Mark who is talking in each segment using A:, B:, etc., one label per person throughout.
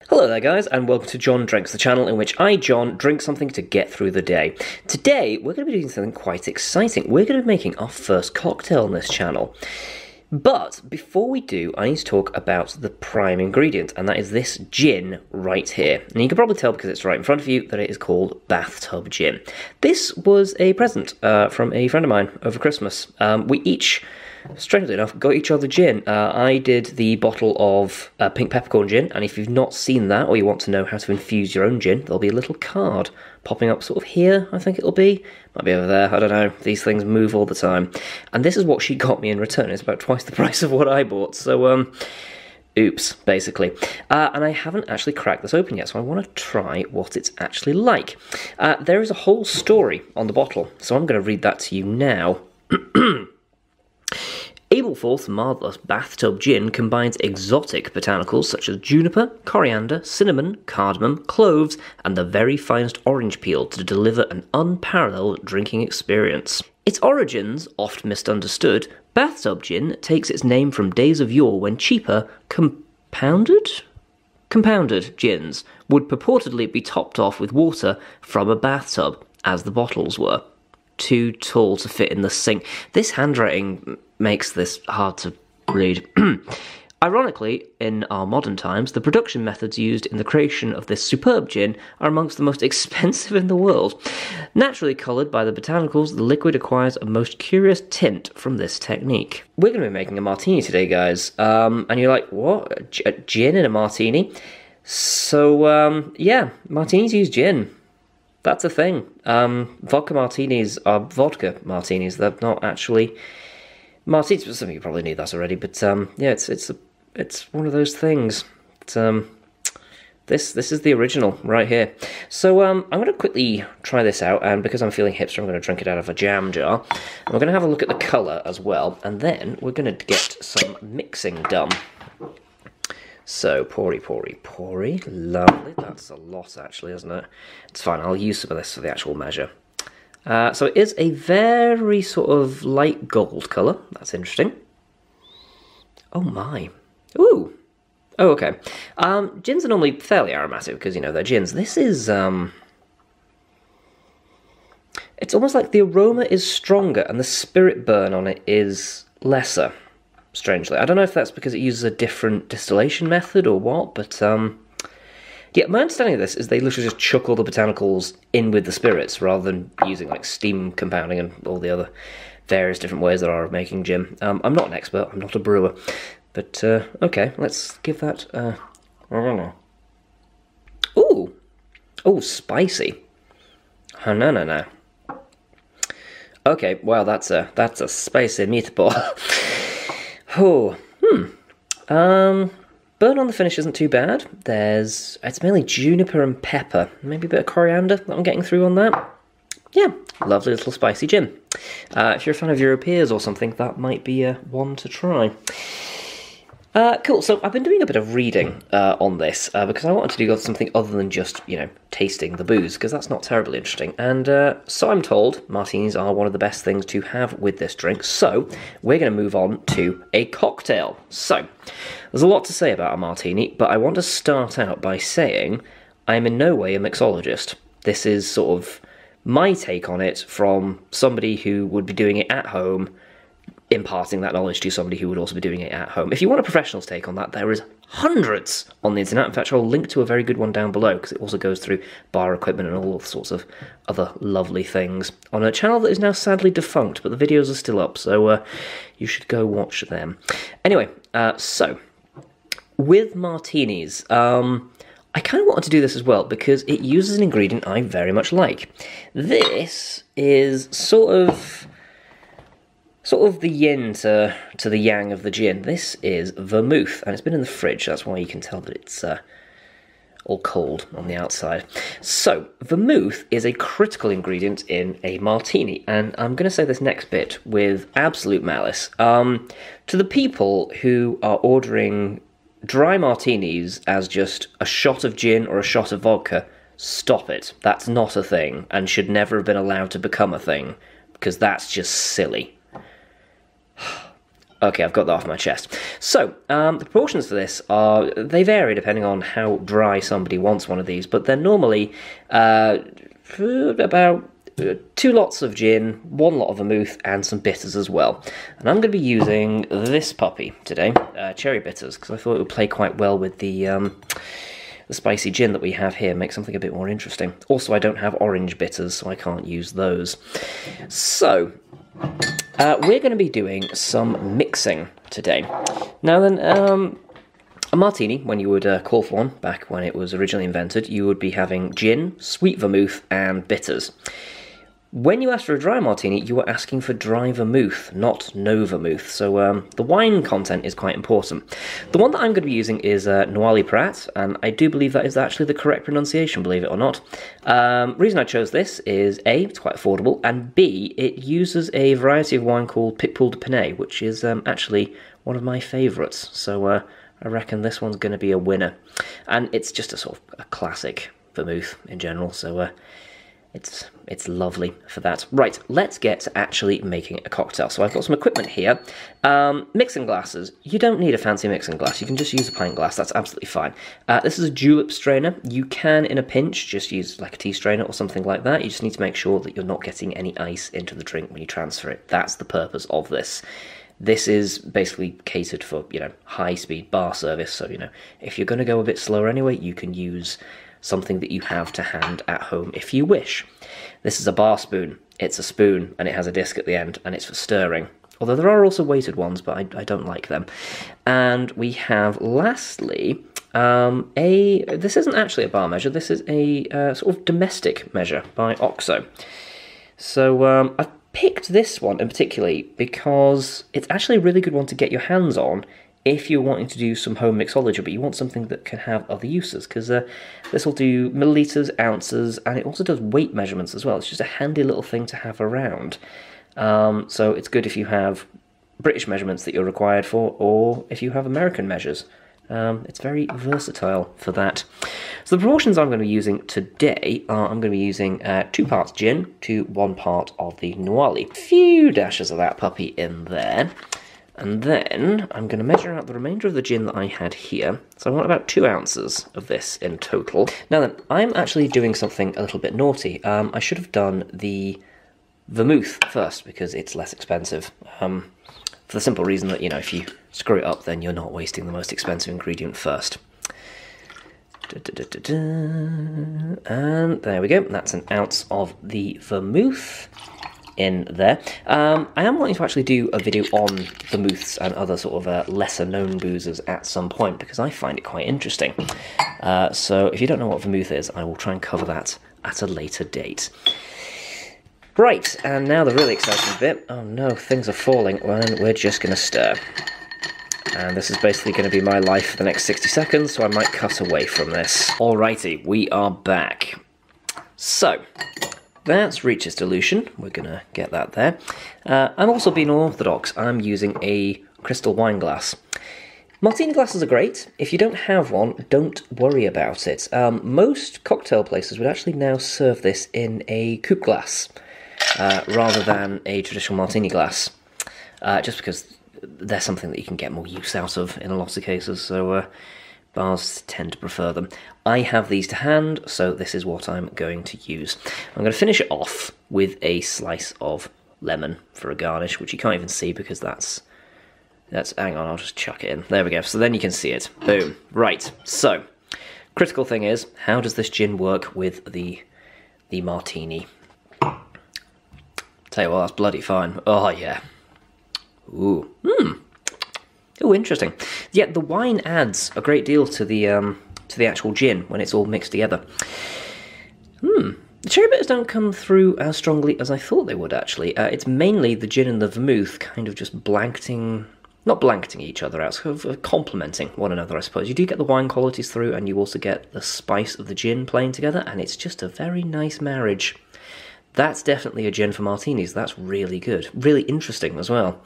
A: Hello there guys, and welcome to John Drinks, the channel in which I, John, drink something to get through the day. Today, we're going to be doing something quite exciting. We're going to be making our first cocktail on this channel. But before we do, I need to talk about the prime ingredient, and that is this gin right here. And you can probably tell because it's right in front of you that it is called Bathtub Gin. This was a present from a friend of mine over Christmas. We each, strangely enough, got each other gin. I did the bottle of pink peppercorn gin, and if you've not seen that or you want to know how to infuse your own gin, there'll be a little card popping up sort of here, I think it'll be. Might be over there, I don't know. These things move all the time. And this is what she got me in return. It's about twice the price of what I bought, so, oops, basically. And I haven't actually cracked this open yet, so I want to try what it's actually like. There is a whole story on the bottle, so I'm going to read that to you now. Ableforth's marvellous bathtub gin combines exotic botanicals such as juniper, coriander, cinnamon, cardamom, cloves, and the very finest orange peel to deliver an unparalleled drinking experience. Its origins, oft misunderstood, bathtub gin takes its name from days of yore when cheaper, compounded gins would purportedly be topped off with water from a bathtub, as the bottles were. Too tall to fit in the sink. This handwriting makes this hard to read. Ironically, in our modern times, the production methods used in the creation of this superb gin are amongst the most expensive in the world. Naturally coloured by the botanicals, the liquid acquires a most curious tint from this technique. We're going to be making a martini today, guys. And you're like, what? A gin in a martini? So, yeah, martinis use gin. That's a thing. Vodka martinis are vodka martinis. They're not actually martinis. Some of you probably knew that already, but yeah, it's one of those things. This is the original right here. So I'm going to quickly try this out, and because I'm feeling hipster, I'm going to drink it out of a jam jar. And we're going to have a look at the colour as well, and then we're going to get some mixing done. So, poury. Lovely. That's a lot, actually, isn't it? It's fine. I'll use some of this for the actual measure. So it is a very sort of light gold colour. That's interesting. Oh, my. Ooh. Oh, okay. Gins are normally fairly aromatic because, you know, they're gins. This is, it's almost like the aroma is stronger and the spirit burn on it is lesser. Strangely. I don't know if that's because it uses a different distillation method or what, but yeah, my understanding of this is they literally just chuck all the botanicals in with the spirits rather than using like steam compounding and all the other various different ways there are of making gin. I'm not an expert, I'm not a brewer, but okay, let's give that I don't know. Ooh! Oh, spicy. Oh, no. Okay, well that's a spicy meatball. Oh, burn on the finish isn't too bad. It's mainly juniper and pepper. Maybe a bit of coriander that I'm getting through on that. Yeah, lovely little spicy gin. If you're a fan of Europeans or something, that might be one to try. Cool, so I've been doing a bit of reading on this because I wanted to do something other than just, you know, tasting the booze, because that's not terribly interesting. And so I'm told martinis are one of the best things to have with this drink, so we're going to move on to a cocktail. So, there's a lot to say about a martini, but I want to start out by saying I'm in no way a mixologist. This is sort of my take on it from somebody who would be doing it at home, imparting that knowledge to somebody who would also be doing it at home. If you want a professional's take on that, there is hundreds on the internet. In fact, I'll link to a very good one down below, because it also goes through bar equipment and all sorts of other lovely things on a channel that is now sadly defunct, but the videos are still up, so you should go watch them. Anyway, so with martinis, I kind of wanted to do this as well because it uses an ingredient I very much like. This is sort of the yin to the yang of the gin. This is vermouth, and it's been in the fridge. That's why you can tell that it's all cold on the outside. So, vermouth is a critical ingredient in a martini, and I'm going to say this next bit with absolute malice. To the people who are ordering dry martinis as just a shot of gin or a shot of vodka, stop it. That's not a thing, and should never have been allowed to become a thing, because that's just silly. Okay, I've got that off my chest. So, the proportions for this they vary depending on how dry somebody wants one of these, but they're normally about 2 lots of gin, 1 lot of vermouth, and some bitters as well. And I'm going to be using this puppy today, cherry bitters, because I thought it would play quite well with the spicy gin that we have here, make something a bit more interesting. Also, I don't have orange bitters, so I can't use those. So, we're going to be doing some mixing today. Now then, a martini, when you would call for one, back when it was originally invented, you would be having gin, sweet vermouth, and bitters. When you asked for a dry martini, you were asking for dry vermouth, not no vermouth. So the wine content is quite important. The one that I'm going to be using is Noilly Prat, and I do believe that is actually the correct pronunciation, believe it or not. Reason I chose this is A, it's quite affordable, and B, it uses a variety of wine called Picpoul de Pinet, which is actually one of my favourites. So I reckon this one's going to be a winner. And it's just a sort of a classic vermouth in general, so it's lovely for that. Right, let's get to actually making a cocktail. So I've got some equipment here. Mixing glasses. You don't need a fancy mixing glass. You can just use a pint glass. That's absolutely fine. This is a julep strainer. You can, in a pinch, just use like a tea strainer or something like that. You just need to make sure that you're not getting any ice into the drink when you transfer it. That's the purpose of this. This is basically catered for, high-speed bar service. So, if you're going to go a bit slower anyway, you can use something that you have to hand at home if you wish. This is a bar spoon. It's a spoon and it has a disc at the end and it's for stirring. Although there are also weighted ones, but I don't like them. And we have, lastly, this isn't actually a bar measure, this is a sort of domestic measure by OXO. So I've picked this one in particular because it's actually a really good one to get your hands on if you're wanting to do some home mixology, but you want something that can have other uses, because this will do milliliters, ounces, and it also does weight measurements as well. It's just a handy little thing to have around. So it's good if you have British measurements that you're required for, or if you have American measures. It's very versatile for that. So the proportions I'm going to be using today are, I'm going to be using 2 parts gin to 1 part of the Noilly. A few dashes of that puppy in there. And then I'm going to measure out the remainder of the gin that I had here. So I want about 2 ounces of this in total. Now then, I'm actually doing something a little bit naughty. I should have done the vermouth first because it's less expensive. For the simple reason that, if you screw it up, then you're not wasting the most expensive ingredient first. And there we go. That's 1 ounce of the vermouth in there. I am wanting to actually do a video on vermouths and other sort of lesser known boozers at some point because I find it quite interesting. So if you don't know what vermouth is, I will try and cover that at a later date. Right, and now the really exciting bit. Oh no, things are falling. Well, we're just going to stir. And this is basically going to be my life for the next 60 seconds, so I might cut away from this. Alrighty, we are back. So, that's reached its dilution. We're going to get that there. I'm also being unorthodox. I'm using a crystal wine glass. Martini glasses are great. If you don't have one, don't worry about it. Most cocktail places would actually now serve this in a Coupe Glass rather than a traditional martini glass, just because they're something that you can get more use out of in a lot of cases, so bars tend to prefer them. I have these to hand, so this is what I'm going to use. I'm going to finish it off with a slice of lemon for a garnish, which you can't even see because that's hang on, I'll just chuck it in. There we go, so then you can see it. Boom. Right, so, critical thing is, how does this gin work with the martini? Tell you what, that's bloody fine. Oh, yeah. Ooh. Oh, interesting. Yeah, the wine adds a great deal to the actual gin when it's all mixed together. The cherry bitters don't come through as strongly as I thought they would, actually. It's mainly the gin and the vermouth kind of just not blanketing each other out, sort of complementing one another, I suppose. You do get the wine qualities through, and you also get the spice of the gin playing together, and it's just a very nice marriage. That's definitely a gin for martinis. That's really good. Really interesting as well.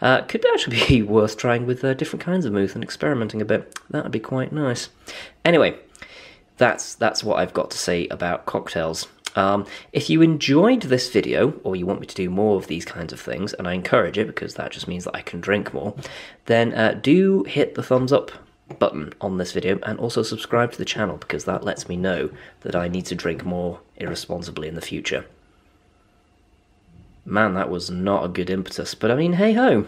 A: Could actually be worth trying with different kinds of vermouth and experimenting a bit. That would be quite nice. Anyway, that's what I've got to say about cocktails. If you enjoyed this video, or you want me to do more of these kinds of things, and I encourage it because that just means that I can drink more, then do hit the thumbs up button on this video and also subscribe to the channel because that lets me know that I need to drink more irresponsibly in the future. Man, that was not a good impetus, but I mean, hey ho.